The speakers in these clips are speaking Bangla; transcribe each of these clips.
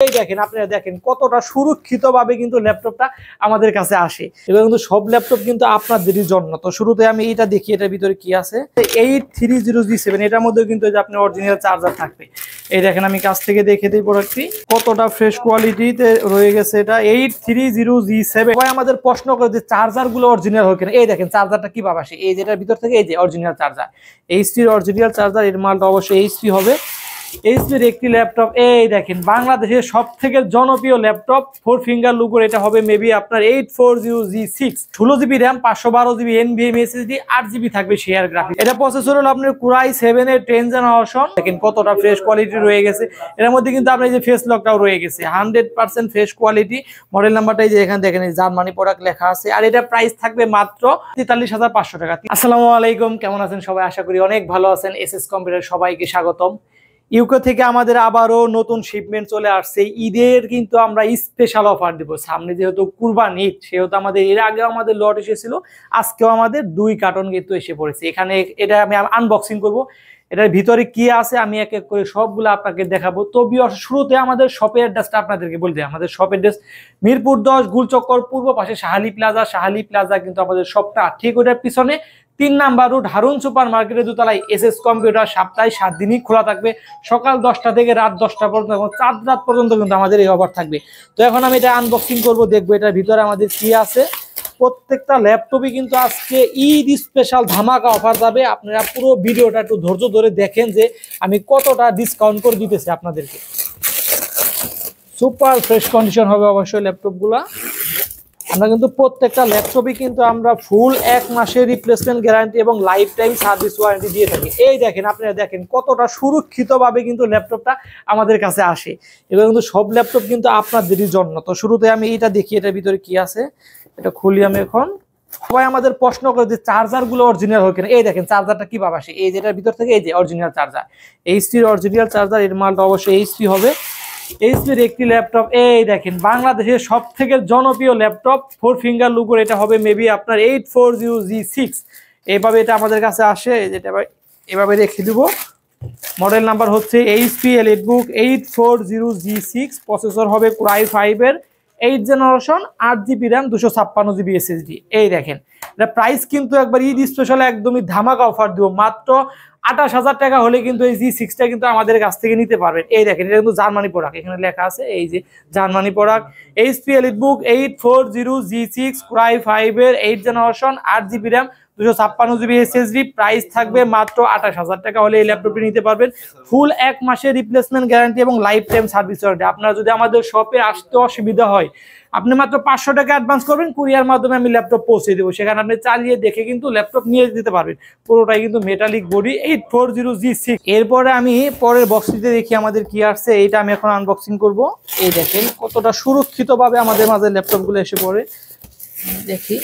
এই দেখেন আপনারা দেখেন কতটা সুরক্ষিতভাবে কিন্তু ল্যাপটপটা আমাদের কাছে আসে। এবং কিন্তু সব ল্যাপটপ কিন্তু আপনাদেরই জন্য। তো শুরুতে আমি এটা দেখি এটার ভিতরে কি আছে। 830G7 এটার মধ্যে কিন্তু যে আপনি অরিজিনাল চার্জার থাকবে। এই দেখেন আমি কাছ থেকে দেখে দিই প্রোডাক্টটি কতটা ফ্রেশ কোয়ালিটিতে রয়ে গেছে। এটা 830G7। সবাই আমাদের প্রশ্ন করে যে চার্জার গুলো অরিজিনাল হয় কিনা। এই দেখেন চার্জারটা কিভাবে আসে, এই যেটার ভিতর থেকে এই যে অরিজিনাল চার্জার, এইচপির অরিজিনাল চার্জার। এর মালটা অবশ্যই এইচপি হবে। এইচপির একটি ল্যাপটপ। এই দেখেন বাংলাদেশের সব থেকে জনপ্রিয় ল্যাপটপ 4 ফিঙ্গার লুকোর। এটা হবে মেবি আপনার 840G6, 16GB RAM, 512GB NVMe SSD, 8GB থাকবে শেয়ার গ্রাফিক্স। এটা প্রসেসর হলো আপনার Core i7 এর 10th জেনারেশন। দেখেন কতটা ফ্রেশ কোয়ালিটি রয়ে গেছে। এর মধ্যে কিন্তু আপনার এই যে ফেস লকটাও রয়ে গেছে, 100% ফ্রেশ কোয়ালিটি। মডেল নাম্বারটাই যে এখানে দেখেন জার্মানি প্রোডাক্ট লেখা আছে। আর এটা প্রাইস থাকবে মাত্র 43,500 টাকা। আসসালামু আলাইকুম, কেমন আছেন সবাই? আশা করি অনেক ভালো আছেন। এসএস কম্পিউটার সবাইকে স্বাগতম। ইউকে থেকে আমাদের আবারও নতুন শিপমেন্ট চলে আসছে। ঈদের কিন্তু আমরা স্পেশাল অফার দিব। সামনে যেহেতু কুরবানি ঈদ, সেহেতু আমাদের এর আগেও আমাদের লট এসেছিল, আজকেও আমাদের 2 কার্টন কিন্তু এসে পড়েছে। এখানে এটা আমি আনবক্সিং করব। এটার ভিতরে কি আছে আমি এক এক করে সবগুলো আপনাকে দেখাবো। তো শুরুতে আমাদের শপের অ্যাড্রেসটা আপনাদেরকে বলতে, আমাদের শপের অ্যাড্রেস মিরপুর 10 গুলচক্কর পূর্ব পাশে শাহালি প্লাজা। শাহালি প্লাজা কিন্তু আমাদের শপটা, ঠিক ওটার পিছনে 3 নাম্বার রুট হারুন সুপার মার্কেটের দোতলায় এসএস কম্পিউটার। সপ্তাহে 7 দিনই খোলা থাকবে, সকাল 10টা থেকে রাত 10টা পর্যন্ত, এবং 4 রাত পর্যন্ত কিন্তু আমাদের এই অফার থাকবে। তো এখন আমি এটা আনবক্সিং করব, দেখবো এটার ভিতরে আমাদের কি আছে। প্রত্যেকটা ল্যাপটপই কিন্তু আজকে ঈদ স্পেশাল ধামাকা অফার যাবে। আপনারা পুরো ভিডিওটা একটু ধৈর্য ধরে দেখেন যে আমি কতটা ডিসকাউন্ট করে দিতেছি আপনাদেরকে। সুপার ফ্রেশ কন্ডিশন হবে অবশ্যই ল্যাপটপগুলা। আমরা কিন্তু প্রত্যেকটা ল্যাপটপই কিন্তু আমরা ফুল 1 মাসের রিপ্লেসমেন্ট গ্যারান্টি এবং লাইফ টাইম সার্ভিস ওয়ারেন্টি দিয়ে থাকি। এই দেখেন আপনারা দেখেন কতটা সুরক্ষিতভাবে কিন্তু ল্যাপটপটা আমাদের কাছে আসে। এবং কিন্তু সব ল্যাপটপ কিন্তু আপনাদেরই জন্য। তো শুরুতে আমি এটা দেখি এটার ভিতরে কি আছে। এটা খুলি আমি এখন। সবাই আমাদের প্রশ্ন করে যে চার্জার গুলো অরিজিনাল হয় কিনা। এই দেখেন চার্জারটা কিভাবে আসে, এই যেটার ভিতর থেকে এই যে অরিজিনাল চার্জার, এইচপির অরিজিনাল চার্জার। এর মালটা অবশ্যই এইচপি হবে। এইচপির একটি ল্যাপটপ। এই দেখেন বাংলাদেশের সব থেকে জনপ্রিয় ল্যাপটপ 4 ফিঙ্গার লুকোর। এটা হবে মেবি আপনার 840G6। এইভাবে এটা আমাদের কাছে আসে, যেটা এভাবে রেখে দিব। মডেল নাম্বার হচ্ছে এইচপি এলিটবুক 840G6। প্রসেসর হবে Core i5 এর 8th generation, 8GB RAM, 256GB SSD। এই দেখেন এটা প্রাইস কিন্তু একবার ঈদ স্পেশাল একদমই ধামাকা অফার দিব। মাত্র 28,000 টাকা হলে কিন্তু এই G6টা কিন্তু আমাদের কাছ থেকে নিতে পারবেন। এই দেখেন এটা কিন্তু জার্মানি প্রোডাক্ট, এখানে লেখা আছে এই যে Germany product. HP EliteBook 840G6 Core i5 এর 8th generation, 8GB RAM, 256GB SSD। Price থাকবে মাত্র 28,000 টাকা হলে এই ল্যাপটপটি নিতে পারবেন। ফুল 1 মাসের রিপ্লেসমেন্ট গ্যারান্টি এবং লাইফ টাইম সার্ভিস ওয়ারেন্টি। আপনারা যদি আমাদের শপে আসতে অসুবিধা হয়, আপনি মাত্র 500 টাকা অ্যাডভান্স করবেন, কুরিয়ার মাধ্যমে আমি ল্যাপটপ পৌঁছে দেবো। সেখানে আপনি চালিয়ে দেখে কিন্তু ল্যাপটপ নিয়ে যেতে পারবেন। পুরোটাই কিন্তু মেটালিক বডি 840G6। এরপরে আমি পরের বক্সটিতে দেখি আমাদের কি আসছে। এইটা আমি এখন আনবক্সিং করব। এই দেখেন কতটা সুরক্ষিতভাবে আমাদের মাঝে ল্যাপটপগুলো এসে পড়ে। দেখি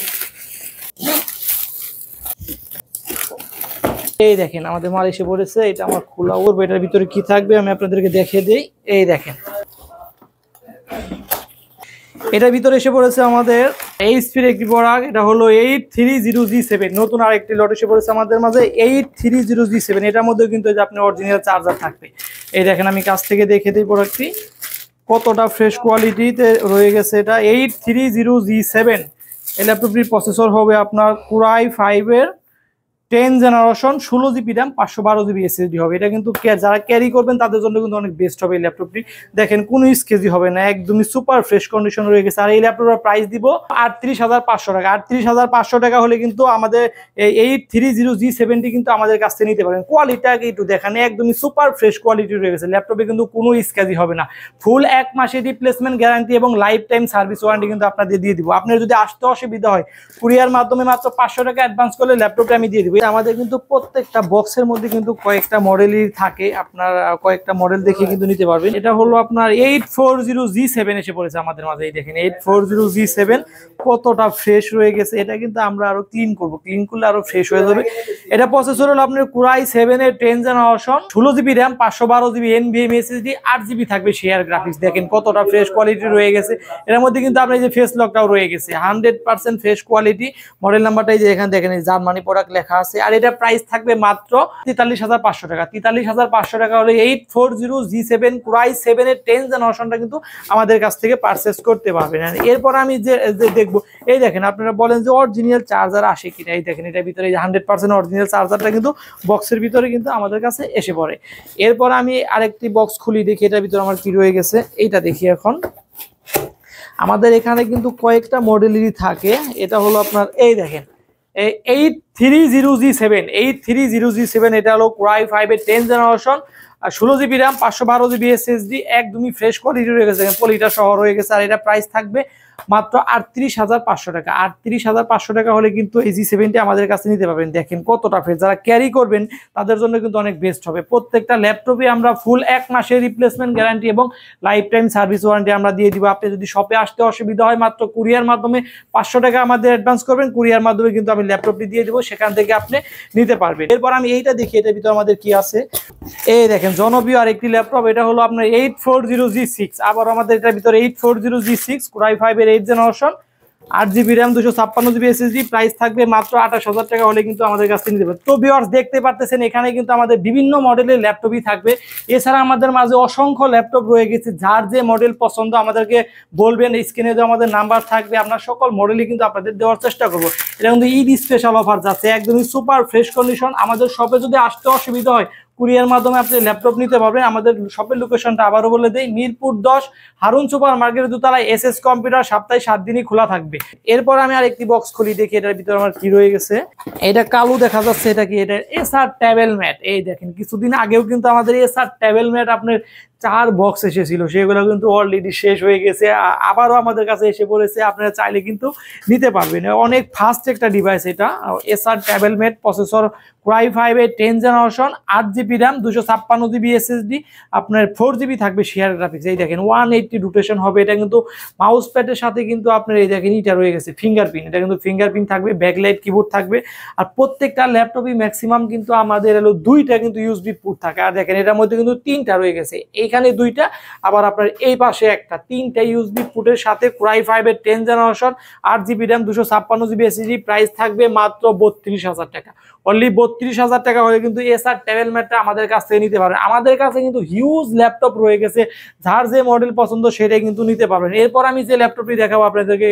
এই দেখেন আমাদের মাল এসে পড়েছে। এটা আমার খোলা করবো, এটার ভিতরে কি থাকবে আমি আপনাদেরকে দেখিয়ে দিই। এই দেখেন এটার ভিতরে এসে পড়েছে আমাদের এইচপির একটি প্রোডাক্ট। এটা হলো 830G7। নতুন আরেকটি লট এসে পড়েছে আমাদের মাঝে 830G7। এটার মধ্যে কিন্তু যে আপনি অরিজিনাল চার্জার থাকবে। এই দেখেন আমি কাছ থেকে দেখে দিই প্রোডাক্টটি কতটা ফ্রেশ কোয়ালিটিতে রয়ে গেছে। এটা 830G7। এই ল্যাপটপটির প্রসেসর হবে আপনার Core i5 এর 10th generation, 16GB RAM, 512GB SSD হবে। এটা কিন্তু যারা ক্যারি করবেন তাদের জন্য কিন্তু অনেক বেস্ট হবে এই ল্যাপটপটি। দেখেন কোনো স্কেচই হবে না, একদমই সুপার ফ্রেশ কন্ডিশন রয়ে গেছে। আর এই ল্যাপটপের প্রাইস দিব 38,500 টাকা। 38,500 টাকা হলে কিন্তু আমাদের এই 830G7টি কিন্তু আমাদের কাছ থেকে নিতে পারেন। কোয়ালিটিটাকে একটু দেখেন, একদমই সুপার ফ্রেশ কোয়ালিটি রয়ে গেছে। ল্যাপটপে কিন্তু কোনো স্কেচই হবে না। ফুল 1 মাসের রিপ্লেসমেন্ট গ্যারান্টি এবং লাইফ টাইম সার্ভিস ওয়ারেন্টি কিন্তু আপনাদের দিয়ে দিব। আপনার যদি আসতে অসুবিধা হয়, কুরিয়ার মাধ্যমে মাত্র 500 টাকা অ্যাডভান্স করলে ল্যাপটপটা আমি দিয়ে দিব। আমাদের কিন্তু প্রত্যেকটা বক্সের মধ্যে কিন্তু কয়েকটা মডেলই থাকে, আপনার কয়েকটা মডেল দেখে কিন্তু নিতে পারবেন। এটা হলো আপনার 840G7 এসে পড়েছে আমাদের মাঝে। এই দেখেন 840G7 কতটা ফ্রেশ রয়ে গেছে। এটা কিন্তু আমরা আরো ক্লিন করব, ক্লিন করলে আরো ফ্রেশ হয়ে যাবে। এটা প্রসেসর হলো আপনার Core i7 এর 10th generation, 16GB RAM, 512GB NVMe SSD, 8GB থাকবে শেয়ার গ্রাফিক্স। দেখেন কতটা ফ্রেশ কোয়ালিটি রয়ে গেছে। এর মধ্যে কিন্তু আপনার এই যে ফেস লকটাও রয়ে গেছে, 100% ফ্রেশ কোয়ালিটি। মডেল নাম্বারটাই যে এখানে দেখেন জার্মানি প্রোডাক্ট লেখা আছে, আর এটা প্রাইস থাকবে মাত্র 43,500 টাকা। 43,500 টাকা হলে 840G7 Core i7 এর 10th জেনারেশনটা কিন্তু আমাদের কাছ থেকে পারচেস করতে পারবেন। এরপর আমি যে দেখবো, এই দেখেন আপনারা বলেন যে অরিজিনাল চার্জার আসে কিনা, এই দেখেন এটার ভিতরে 100% অরিজিনাল চার্জারটা কিন্তু বক্সের ভিতরে কিন্তু আমাদের কাছে এসে পড়ে। এরপর আমি আরেকটি বক্স খুলি, দেখি এটার ভিতরে আমার কি রয়ে গেছে, এইটা দেখি। এখন আমাদের এখানে কিন্তু কয়েকটা মডেলেরই থাকে। এটা হলো আপনার, এই দেখেন 830G7 এটা হলো Core i5 এর 10th জেনারেশন, আর 16GB RAM 512GB SSD, একদমই ফ্রেশ কোয়ালিটি রয়ে গেছে, পলিটা সহ রয়ে গেছে। আর এটা প্রাইস থাকবে মাত্র 38,500 টাকা। 38,500 টাকা হলে কিন্তু এই G7টি আমাদের কাছে নিতে পারবেন। দেখেন কতটা ফ্রেশ, যারা ক্যারি করবেন তাদের জন্য কিন্তু অনেক বেস্ট হবে। প্রত্যেকটা ল্যাপটপে আমরা ফুল 1 মাসের রিপ্লেসমেন্ট গ্যারান্টি এবং লাইফ টাইম সার্ভিস ওয়ারেন্টি আমরা দিয়ে দিব। আপনি যদি শপে আসতে অসুবিধা হয়, মাত্র কুরিয়ার মাধ্যমে 500 টাকা আমাদের অ্যাডভান্স করবেন, কুরিয়ার মাধ্যমে কিন্তু আমি ল্যাপটপটি দিয়ে দেবো, সেখান থেকে আপনি নিতে পারবেন। এরপর আমি এইটা দেখি, এটার ভিতরে আমাদের কি আছে। এই দেখেন জনপ্রিয় আরেকটি ল্যাপটপ, এটা হলো আপনার 840G6। আবার আমাদের এটার ভিতরে 840G6 Core i5 এর 8th generation, 8GB RAM 256GB SSD, price থাকবে মাত্র 28,000 টাকা হলে কিন্তু আমাদের কাছ থেকে নিতে পারবেন। তো ভিউয়ার্স দেখতে পারতেছেন এখানে কিন্তু আমাদের বিভিন্ন মডেলের ল্যাপটপই থাকবে। এছাড়া আমাদের মাঝে অসংখ্য ল্যাপটপ রয়ে গেছে, যার যে মডেল পছন্দ আমাদেরকে বলবেন, স্ক্রিনে যে আমাদের নাম্বার থাকবে, আমরা সকল মডেলই কিন্তু আপনাদের দেওয়ার চেষ্টা করবো। এটা কিন্তু ঈদ স্পেশাল অফার যাচ্ছে, একদমই সুপার ফ্রেশ কন্ডিশন। আমাদের শপে যদি আসতে অসুবিধা হয়, কুরিয়ার মাধ্যমে আপনি ল্যাপটপ নিতে পারবেন। আমাদের শপের লোকেশনটা আবারও বলে দেই, মিরপুর 10 হারুন সুপার মার্কেটের দোতলায় SS কম্পিউটার, সপ্তাহে 7 দিনই খোলা থাকবে। এরপর আমি আরেকটি বক্স খুলি, দেখি এটার ভিতরে আমার কি রয়ে গেছে। এটা কালো দেখা যাচ্ছে, এটা কি? এটা এসার টেবিল ম্যাট। এই দেখেন কিছুদিন আগেও কিন্তু আমাদের এসার টেবিল ম্যাট আপনার 4 বক্স এসেছিল, সেগুলো কিন্তু অলরেডি শেষ হয়ে গেছে, আবারও আমাদের কাছে এসে পড়েছে। আপনারা চাইলে কিন্তু নিতে পারবেন, অনেক ফাস্ট একটা ডিভাইস এটা। এসার table mat, processor Core i5 এর 10th generation, 8GB RAM 256GB SSD, আপনার 4GB থাকবে শেয়ার গ্রাফিক্স। এই দেখেন 180 রোটেশন হবে। এটা কিন্তু মাউস প্যাডের সাথে কিন্তু আপনার এই দেখেন এটা রয়ে গেছে ফিঙ্গারপ্রিন্ট, এটা কিন্তু ফিঙ্গারপ্রিন্ট থাকবে, ব্যাকলাইট কিবোর্ড থাকবে। আর প্রত্যেকটা ল্যাপটপই ম্যাক্সিমাম কিন্তু আমাদের হলো 2টা কিন্তু ইউএসবি পোর্ট থাকে। আর দেখেন এটার মধ্যে কিন্তু 3টা রয়ে গেছে, এইখানে 2টা, আবার আপনার এই পাশে একটা, 3টা ইউএসবি পোর্টের সাথে Core i5 এর 10th generation, 8GB RAM 256GB SSD, price থাকবে মাত্র 32,000 টাকা। অনলি 32,000 টাকা হলে কিন্তু এসার টেবিল ম্যাটটা আমাদের কাছ থেকে নিতে পারবেন। আমাদের কাছে কিন্তু হিউজ ল্যাপটপ রয়ে গেছে, যার যে মডেল পছন্দ সেটাই কিন্তু নিতে পারবেন। এরপর আমি যে ল্যাপটপটি দেখাবো আপনাদেরকে,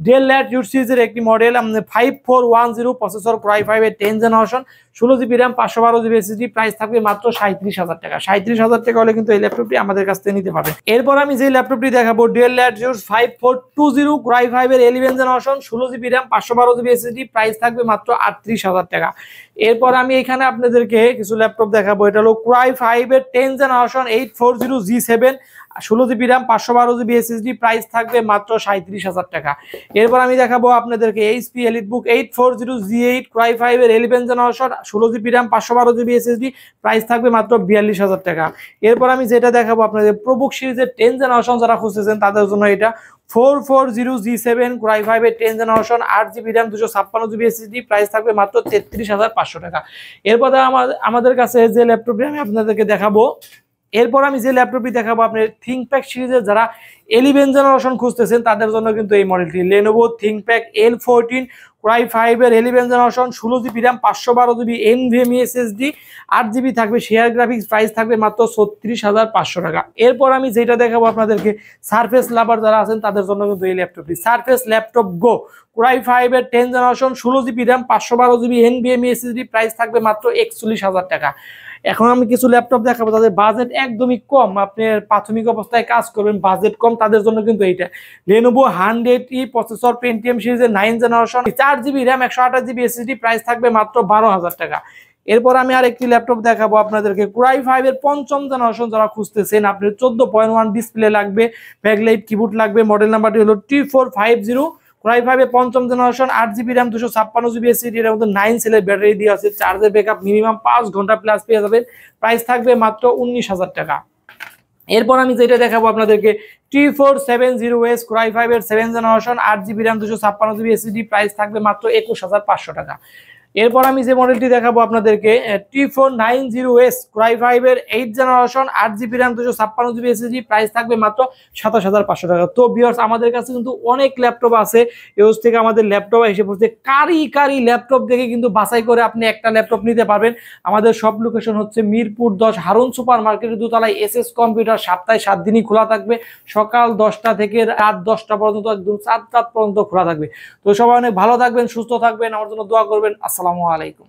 ডেল ল্যাটিটিউড সিরিজের একটি মডেল, 5410, প্রসেসর Core i5 এর 10th generation, 16GB RAM 512GB SSD, price থাকবে মাত্র 37,000 টাকা। 37,000 টাকা হলে কিন্তু এই ল্যাপটপটি আমাদের কাছ থেকে নিতে পারবেন। এরপর আমি যে ল্যাপটপটি দেখাবো, ডেল ল্যাটিটিউড 5420 Core i5 এর 11th generation, 16GB RAM 512GB SSD, price থাকবে মাত্র 38,000 টাকা। এরপর আমি এখানে আপনাদেরকে কিছু ল্যাপটপ দেখাবো। এটা হলো Core i5 এর 10th generation, 840G7, 16GB RAM 512GB SSD, price থাকবে মাত্র 37,000 টাকা। এরপর আমি দেখাবো আপনাদেরকে HP EliteBook 840G8 Core i5 এর 11th generation, 16GB RAM 512GB SSD, price থাকবে মাত্র 42,000 টাকা। এরপর আমি যেটা দেখাবো আপনাদের, প্রোবুক সিরিজের 10th জেনারেশন যারা খুঁজতেছেন তাদের জন্য এটা 440G7 Core i5 এর 10th generation, 8GB RAM 256GB SSD, price থাকবে মাত্র 33,500 টাকা। এরপর আমাদের কাছে যে ল্যাপটপটি আমি আপনাদেরকে দেখাবো, এরপর আমি যে ল্যাপটপটি দেখাবো আপনার ThinkPad সিরিজের যারা 11th জেনারেশন খুঁজতেছেন তাদের জন্য কিন্তু এই মডেলটি, Lenovo ThinkPad L14 Core i5 এর 11th generation, 16GB RAM 512GB NVMe SSD, 8GB থাকবে শেয়ার গ্রাফিক্স, প্রাইস থাকবে মাত্র 36,500 টাকা। এরপর আমি যেটা দেখাবো আপনাদেরকে, সারফেস লাভার যারা আছেন তাদের জন্য কিন্তু এই ল্যাপটপটি, সারফেস ল্যাপটপ গো Core i5 এর 10th generation, 16GB RAM 512GB NVMe SSD, price থাকবে মাত্র 41,000 টাকা। এখন আমি কিছু ল্যাপটপ দেখাবো তাদের বাজেট একদমই কম, আপনি প্রাথমিক অবস্থায় কাজ করবেন, বাজেট কম, তাদের জন্য কিন্তু এইটা Lenovo 100E প্রসেসর Pentium সিরিজের 9th generation, 4GB RAM 128GB SSD, price থাকবে মাত্র 12,000 টাকা। এরপর আমি আরেকটি ল্যাপটপ দেখাবো আপনাদেরকে, Core i5 এর 5ম জেনারেশন যারা খুঁজতেছেন, আপনার 14.1 ডিসপ্লে লাগবে, ব্যাকলাইট কিবোর্ড লাগবে, মডেল নাম্বারটি হলো T450, Core i5 এর 5ম generation, 8GB RAM 256GB SSD, এর মধ্যে 9 সেলের ব্যাটারি দিয়ে আছে, চার্জের ব্যাকআপ মিনিমাম 5 ঘন্টা প্লাস পেয়ে যাবেন, প্রাইস থাকবে মাত্র 19,000 টাকা। এরপর আমি যেটা দেখাবো আপনাদেরকে, T470S Core i5 এর 7th generation, 8GB RAM 256GB SSD, price থাকবে মাত্র 21,500 টাকা। এরপর আমি যে মডেলটি দেখাবো আপনাদেরকে T490S Core i5 এর 8th generation 8GB RAM 256GB SSD, price থাকবে মাত্র 27,500 টাকা। তো ভিউয়ার্স আমাদের কাছে কিন্তু অনেক ল্যাপটপ আছে, ইউজ থেকে আমাদের ল্যাপটপ এসে পড়ছে, কারি ল্যাপটপ দেখে কিন্তু বাছাই করে আপনি একটা ল্যাপটপ নিতে পারবেন। আমাদের সব লোকেশন হচ্ছে মিরপুর 10 হারুন সুপার মার্কেটের দোতলায়। এসএস কম্পিউটার সপ্তাহে 7 দিনই খোলা থাকবে, সকাল 10টা থেকে রাত 10টা পর্যন্ত, একদম 7টা পর্যন্ত খোলা থাকবে। তো সবাই অনেক ভালো থাকবেন, সুস্থ থাকবেন, আমার জন্য দোয়া করবেন। আসসালামু আলাইকুম।